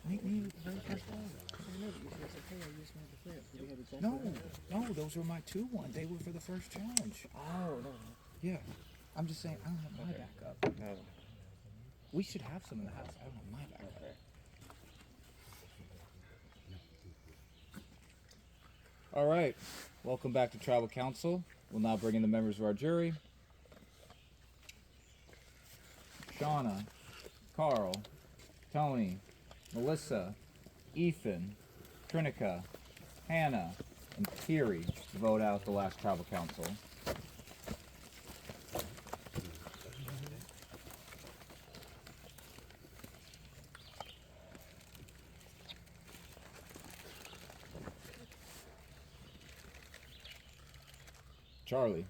Me was the very first one. I know, but you said, hey, I just made the flip. We had to jump No, around. no, those were my 2-1. They were for the first challenge. Oh, no. Yeah. I'm just saying, I don't have my Okay. backup. No. We should have some in the house. I don't have my backup. Okay. All right. Welcome back to Tribal Council. We'll now bring in the members of our jury. Shauna, Carl, Tony, Melissa, Ethan, Trinica, Hannah, and Thierry vote out the last Tribal Council. Charlie,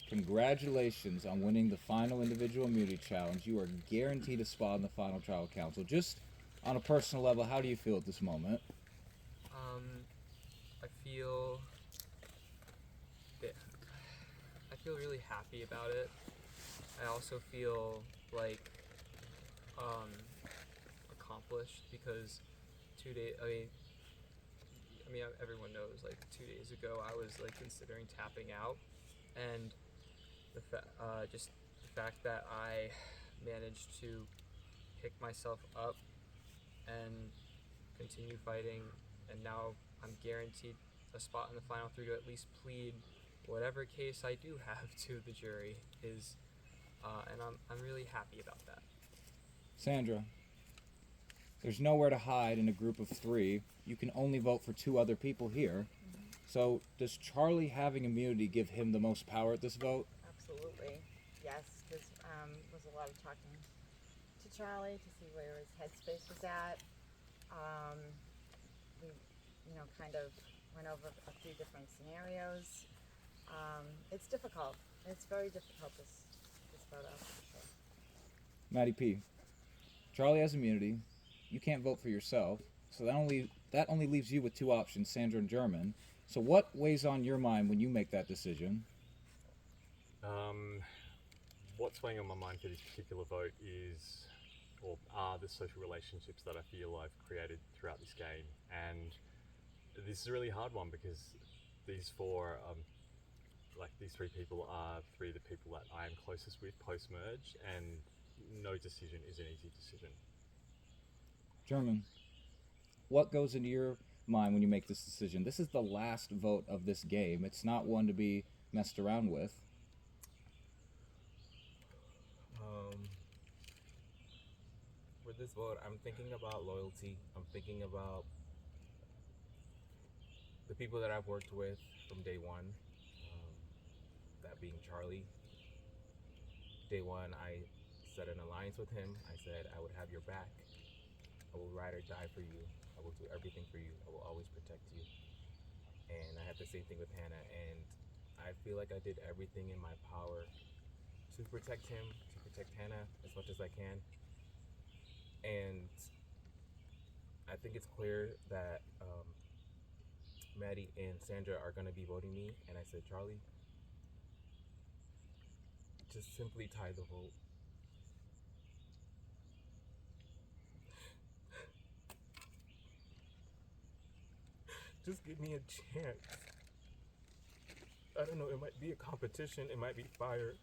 congratulations on winning the final individual immunity challenge. You are guaranteed a spot in the final Tribal Council. Just on a personal level, how do you feel at this moment? I feel really happy about it. I also feel like accomplished because 2 days. Everyone knows. Like 2 days ago, I was like considering tapping out, and just the fact that I managed to pick myself up and continue fighting, and now I'm guaranteed a spot in the final three to at least plead whatever case I do have to the jury is, and I'm really happy about that. Sandra, there's nowhere to hide in a group of 3. You can only vote for 2 other people here. So does Charlie having immunity give him the most power at this vote? Absolutely, yes, because was a lot of talking to Charlie to see where his headspace was at. We, kind of went over a few different scenarios. It's difficult. It's very difficult, this photo, for sure. Maddie P. Charlie has immunity. You can't vote for yourself. So that only leaves you with 2 options, Sandra and German. So what weighs on your mind when you make that decision? What's weighing on my mind for this particular vote are the social relationships that I feel I've created throughout this game. And this is a really hard one because these 3 people are 3 of the people that I am closest with post-merge, and no decision is an easy decision. German, what goes into your mind when you make this decision? This is the last vote of this game. It's not one to be messed around with. With this vote, I'm thinking about loyalty. I'm thinking about the people that I've worked with from day one, that being Charlie. Day one, I set an alliance with him. I said I would have your back. I will ride or die for you. I will do everything for you. I will always protect you. And I had the same thing with Hannah, and I feel like I did everything in my power to protect him, to protect Hannah as much as I can. And I think it's clear that Maddie and Sandra are going to be voting me. And I said, Charlie, just simply tie the vote. Just give me a chance. I don't know, it might be a competition, it might be fire.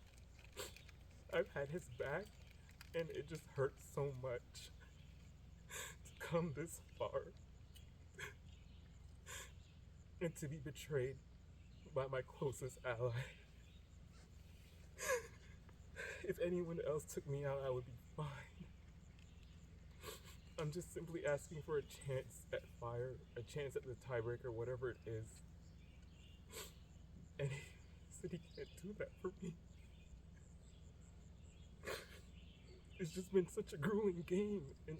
I've had his back, and it just hurts so much to come this far and to be betrayed by my closest ally. If anyone else took me out, I would be fine. I'm just simply asking for a chance at fire, a chance at the tiebreaker, whatever it is. And he said he can't do that for me. It's just been such a grueling game, and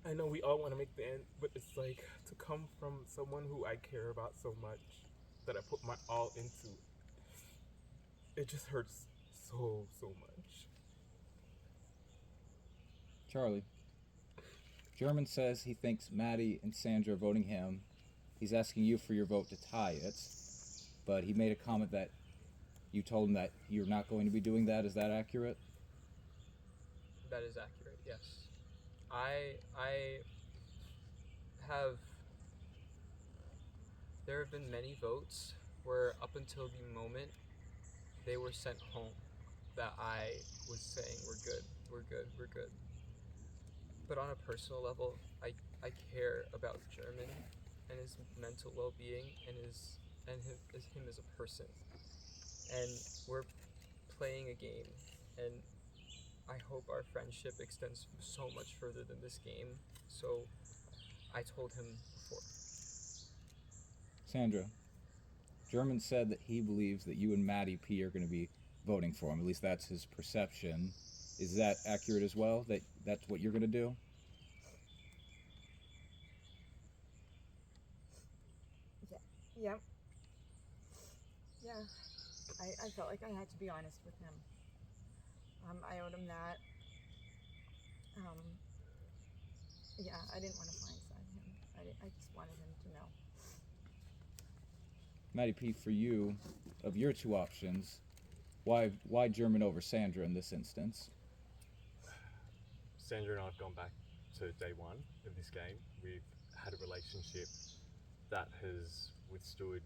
I know we all want to make the end, but it's like to come from someone who I care about so much, that I put my all into, it just hurts so much. Charlie, German says he thinks Maddie and Sandra are voting him. He's asking you for your vote to tie it, but he made a comment that you told him that you're not going to be doing that. Is that accurate? That is accurate, yes. I have. There have been many votes where, up until the moment they were sent home, that I was saying we're good. But on a personal level, I care about German and his mental well-being and him as a person. And we're playing a game, and I hope our friendship extends so much further than this game. So I told him before. Sandra, German said that he believes that you and Maddie P are going to be voting for him. At least that's his perception. Is that accurate as well? That that's what you're going to do? Yep. Yeah. I felt like I had to be honest with him. I owed him that. Yeah, I didn't want to blindside him. I just wanted him to know. Maddie P, for you, of your two options, why German over Sandra in this instance? Sandra and I have gone back to day one of this game. We've had a relationship that has withstood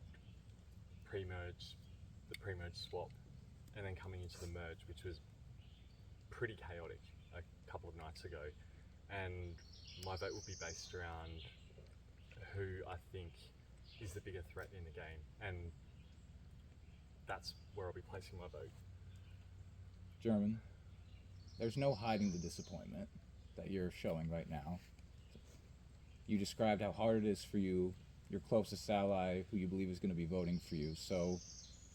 pre-merge, the pre-merge swap, and then coming into the merge, which was pretty chaotic a couple of nights ago. And my vote will be based around who I think is the bigger threat in the game, and that's where I'll be placing my vote. German, there's no hiding the disappointment that you're showing right now. You described how hard it is for you, your closest ally, who you believe is going to be voting for you. So,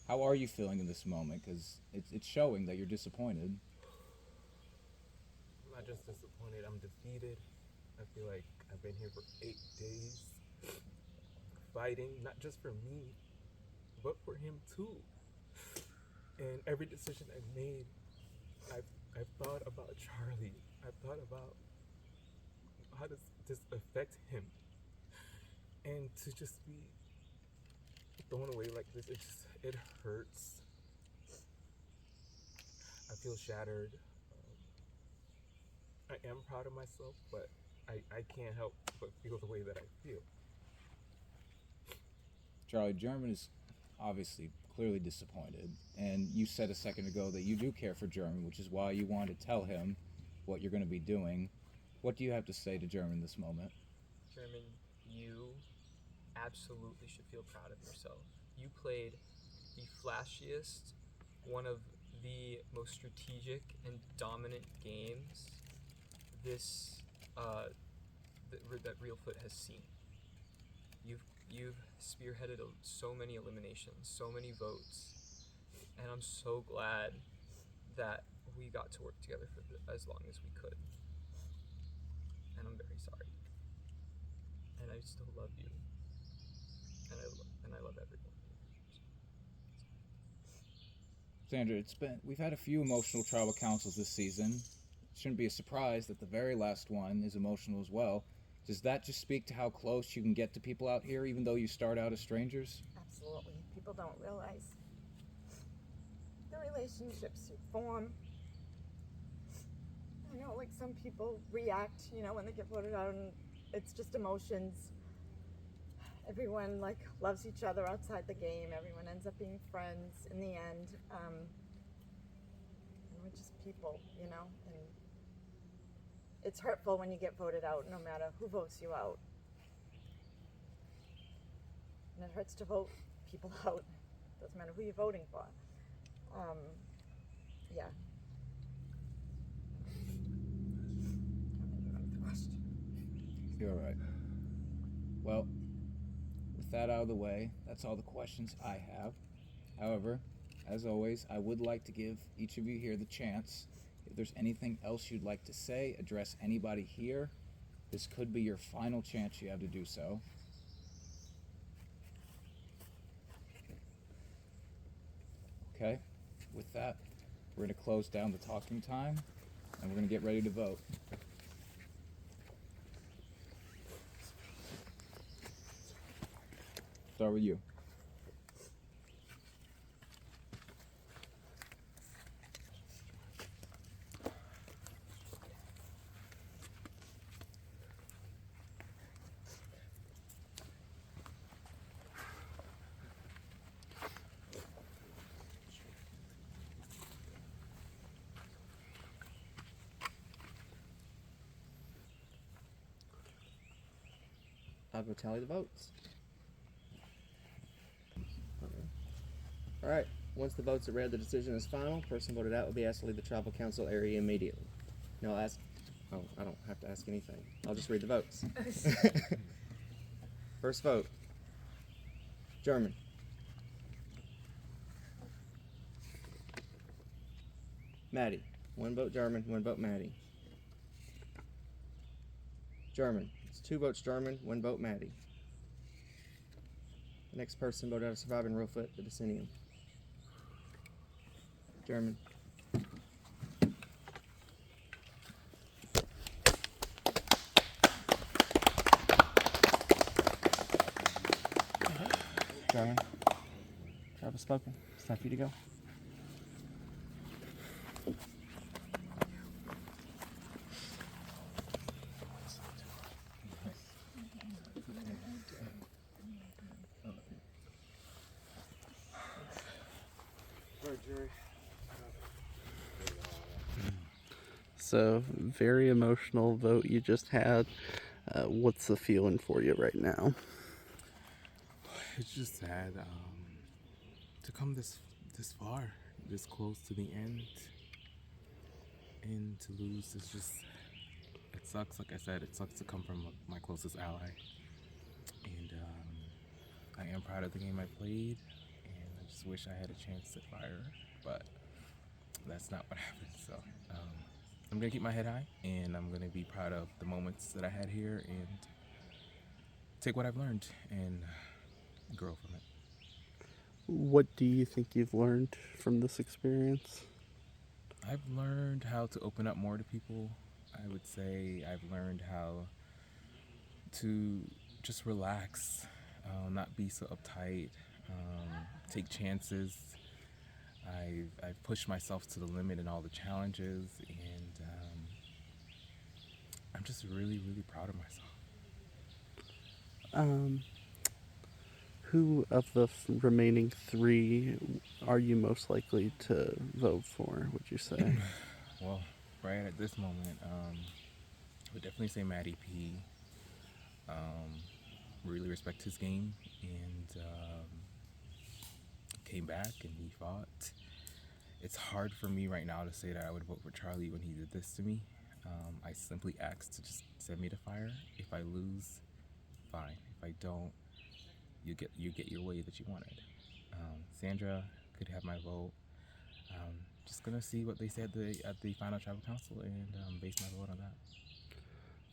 how are you feeling in this moment? Because it's showing that you're disappointed. I'm not just disappointed, I'm defeated. I feel like I've been here for 8 days fighting, not just for me, but for him too. And every decision I've made, I've thought about Charlie. I've thought about how does this affect him. And to just be thrown away like this, it hurts. I feel shattered. I am proud of myself, but I can't help but feel the way that I feel. Charlie, German is obviously clearly disappointed, and you said a second ago that you do care for German, which is why you want to tell him what you're going to be doing. What do you have to say to German this moment? German, you absolutely should feel proud of yourself. You played the flashiest, one of the most strategic and dominant games that Reelfoot has seen. You've spearheaded so many eliminations, so many votes, and I'm so glad that we got to work together for as long as we could. And I'm very sorry. And I still love you. And I love everyone. Sandra, we've had a few emotional tribal councils this season. It shouldn't be a surprise that the very last one is emotional as well. Does that just speak to how close you can get to people out here, even though you start out as strangers? Absolutely. People don't realize the relationships you form. I know, like, some people react, when they get voted out, and it's just emotions. Everyone, like, loves each other outside the game. Everyone ends up being friends in the end. And we're just people, and it's hurtful when you get voted out, no matter who votes you out. And it hurts to vote people out. Doesn't matter who you're voting for. Yeah. I don't even remember the question. You're right. Well, with that out of the way, that's all the questions I have. However, as always, I would like to give each of you here the chance. If there's anything else you'd like to say, address anybody here, this could be your final chance you have to do so. Okay, with that, we're going to close down the talking time, and we're going to get ready to vote. Start with you. I will tally the votes. All right. Once the votes are read, the decision is final. Person voted out will be asked to leave the tribal council area immediately. No, I'll ask. Oh, I don't have to ask anything. I'll just read the votes. First vote. German. Maddie. 1 vote German, 1 vote Maddie. German. It's 2 votes German, 1 vote Maddie. The next person voted out of surviving Reelfoot, the Decennium. German. German. Tribe has spoken. It's time for you to go. So, very emotional vote you just had. What's the feeling for you right now? It's just sad to come this far, this close to the end, and to lose is just, it sucks. Like I said, it sucks to come from my closest ally, and I am proud of the game I played, and I just wish I had a chance to fire, but that's not what happened. So I'm gonna keep my head high, and I'm gonna be proud of the moments that I had here, and take what I've learned and grow from it. What do you think you've learned from this experience? I've learned how to open up more to people. I would say I've learned how to just relax, not be so uptight, take chances. I've pushed myself to the limit in all the challenges, and I'm just really, really proud of myself. Who of the remaining 3 are you most likely to vote for, would you say? Well, right at this moment, I would definitely say Matty P. Really respect his game, and came back and he fought. It's hard for me right now to say that I would vote for Charlie when he did this to me. I simply asked to just send me to fire. If I lose, fine. If I don't, you get your way that you wanted. Sandra could have my vote. Just gonna see what they said at the final tribal council and base my vote on that.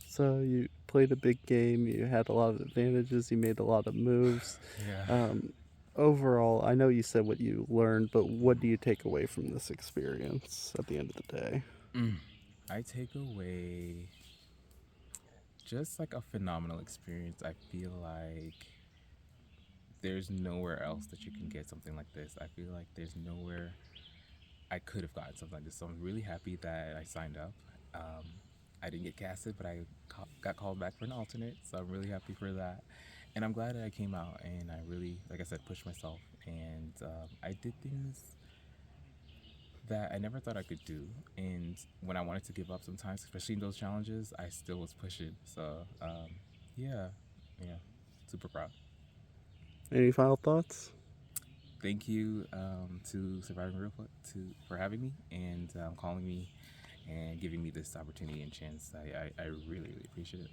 So you played a big game, you had a lot of advantages, you made a lot of moves. Yeah. Overall, I know you said what you learned, but what do you take away from this experience at the end of the day? I take away just like a phenomenal experience. I feel like there's nowhere else that you can get something like this. I feel like there's nowhere I could have gotten something like this. So I'm really happy that I signed up. I didn't get casted, but I got called back for an alternate, so I'm really happy for that. And I'm glad that I came out and I really, like I said, pushed myself. And I did things that I never thought I could do. And when I wanted to give up sometimes, especially in those challenges, I still was pushing. So yeah, super proud. Any final thoughts? Thank you to Surviving Reelfoot for having me and calling me and giving me this opportunity and chance. I really, really appreciate it.